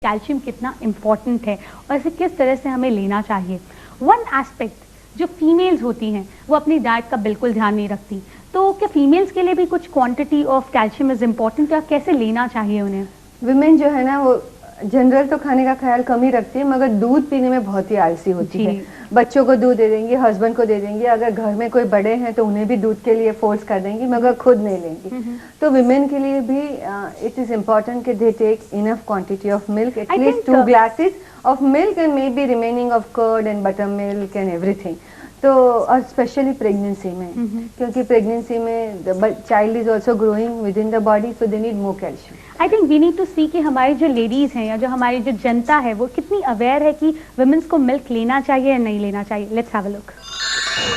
Calcium कितना important है और इसे किस तरह से हमें लेना चाहिए। वन एस्पेक्ट जो फीमेल्स होती हैं वो अपनी डाइट का बिल्कुल ध्यान नहीं रखती, तो क्या फीमेल्स के लिए भी कुछ quantity of calcium is important या कैसे लेना चाहिए उन्हें? विमेन जो है ना वो जनरल तो खाने का ख्याल कम ही रखती है, मगर दूध पीने में बहुत ही आलसी होती है। बच्चों को दूध दे देंगी, हस्बैंड को दे देंगी, अगर घर में कोई बड़े हैं तो उन्हें भी दूध के लिए फोर्स कर देंगी, मगर खुद नहीं लेंगी। तो विमेन के लिए भी इट इज इम्पोर्टेंट कि they take enough quantity of milk, at least 2 glasses of milk and may be remaining of curd and butter milk and everything. तो और स्पेशली प्रेगनेंसी में, क्योंकि प्रेगनेंसी में child is also growing with in the body, so they need more calcium. I think we need to see कि हमारी जो ladies हैं या जो हमारी जो जनता है वो कितनी अवेयर है कि वुमेन्स को मिल्क लेना चाहिए या नहीं लेना चाहिए। Let's have a look.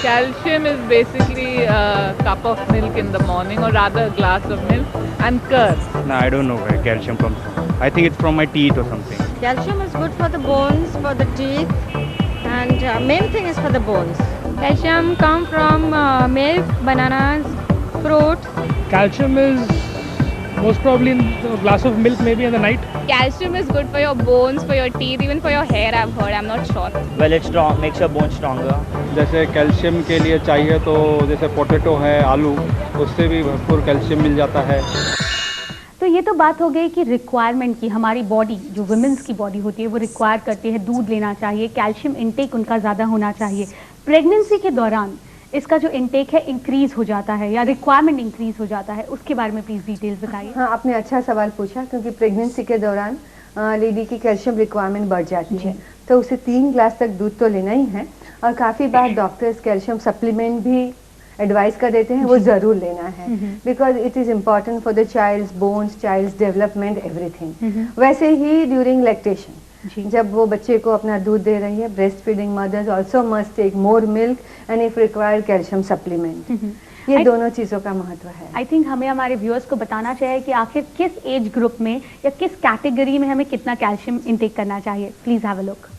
Calcium is basically a cup of milk in the morning, or rather a glass of milk, and curd. No, I don't know where calcium comes from. I think it's from my teeth or something. Calcium is good for the bones, for the teeth, and main thing is for the bones. Calcium come from milk, bananas, fruits. Calcium is most probably in a glass of milk, maybe in the night. Calcium is good for your bones, for your teeth, even for your hair. I've heard. I'm not sure. Well, it makes your bones stronger. जैसे calcium के लिए चाहिए तो जैसे potato है, आलू, उससे भी भरपूर कैल्शियम मिल जाता है। तो ये तो बात हो गई कि रिक्वायरमेंट की, हमारी बॉडी जो वुमेन्स की बॉडी होती है वो रिक्वायर करती है, दूध लेना चाहिए, कैल्शियम इनटेक उनका ज़्यादा होना चाहिए। प्रेगनेंसी के दौरान इसका जो इनटेक है इंक्रीज हो जाता है या रिक्वायरमेंट इंक्रीज हो जाता है, उसके बारे में प्लीज डिटेल्स बताइए। हाँ, आपने अच्छा सवाल पूछा, क्योंकि प्रेगनेंसी के दौरान लेडी की कैल्शियम रिक्वायरमेंट बढ़ जाती है, तो उसे 3 ग्लास तक दूध तो लेना ही है। और काफ़ी बार डॉक्टर्स कैल्शियम सप्लीमेंट भी एडवाइस कर देते हैं, वो ज़रूर लेना है, because it is important for the child's bones, child's development, everything. वैसे ही ड्यूरिंग लैक्टेशन, जब वो बच्चे को अपना दूध दे रही है, breast feeding mothers also must take more milk and if require calcium supplement. ये दोनों चीज़ों का महत्व है। आई थिंक हमें हमारे व्यूअर्स को बताना चाहिए कि आखिर किस एज ग्रुप में या किस कैटेगरी में हमें कितना कैल्शियम इनटेक करना चाहिए। Please have a look.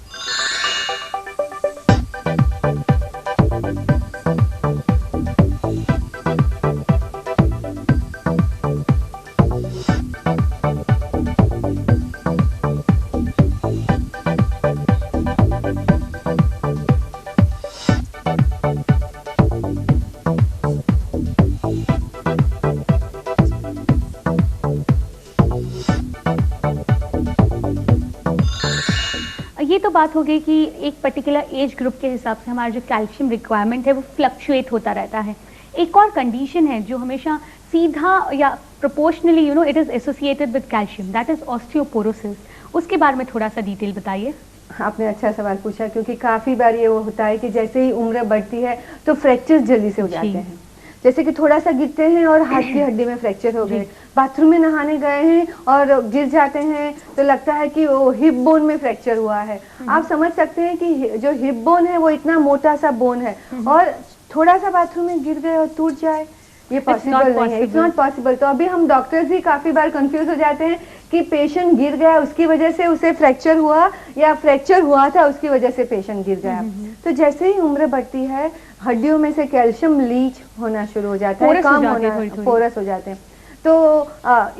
ये तो बात हो गई कि एक पर्टिकुलर एज ग्रुप के हिसाब से हमारा जो कैल्शियम रिक्वायरमेंट है वो फ्लक्चुएट होता रहता है। एक और कंडीशन है जो हमेशा सीधा या proportionally it is associated with calcium, that is osteoporosis. उसके बारे में थोड़ा सा डिटेल बताइए। आपने अच्छा सवाल पूछा, क्योंकि काफ़ी बार ये वो होता है कि जैसे ही उम्र बढ़ती है तो फ्रैक्चर्स जल्दी से हो जाते हैं। जैसे कि थोड़ा सा गिरते हैं और हाथ की हड्डी में फ्रैक्चर हो गए, बाथरूम में नहाने गए हैं और गिर जाते हैं तो लगता है कि वो हिप बोन में फ्रैक्चर हुआ है। आप समझ सकते हैं कि जो हिप बोन है वो इतना मोटा सा बोन है, और थोड़ा सा बाथरूम में गिर गए और टूट जाए, ये पॉसिबल नहीं है, इट्स नॉट पॉसिबल। तो अभी हम डॉक्टर्स भी काफ़ी बार कंफ्यूज हो जाते हैं कि पेशेंट गिर गया उसकी वजह से उसे फ्रैक्चर हुआ या फ्रैक्चर हुआ था उसकी वजह से पेशेंट गिर गया। तो जैसे ही उम्र बढ़ती है हड्डियों में से कैल्शियम लीच होना शुरू हो जाता है, कम होना, पोरस हो जाते हैं। तो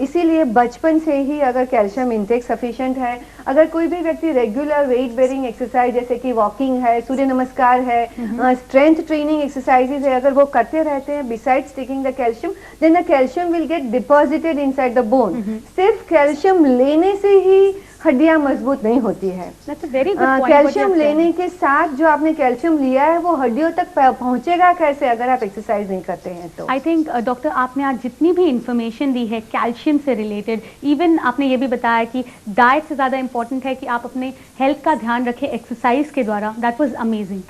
इसीलिए बचपन से ही अगर कैल्शियम इंटेक सफिशिएंट है, अगर कोई भी व्यक्ति रेगुलर वेट बेरिंग एक्सरसाइज जैसे कि वॉकिंग है, सूर्य नमस्कार है, स्ट्रेंथ ट्रेनिंग एक्सरसाइजेज है, अगर वो करते रहते हैं besides taking the calcium, then the calcium will get deposited inside the bone. सिर्फ कैल्शियम लेने से ही हड्डियां मजबूत नहीं होती है। कैल्शियम लेने के साथ जो आपने कैल्शियम लिया है वो हड्डियों तक पहुंचेगा कैसे अगर आप एक्सरसाइज नहीं करते हैं तो। आई थिंक डॉक्टर आपने आज जितनी भी इंफॉर्मेशन दी है कैल्शियम से रिलेटेड, इवन आपने ये भी बताया कि डाइट से ज़्यादा इंपॉर्टेंट है कि आप अपने हेल्थ का ध्यान रखें एक्सरसाइज के द्वारा, दैट वाज अमेजिंग।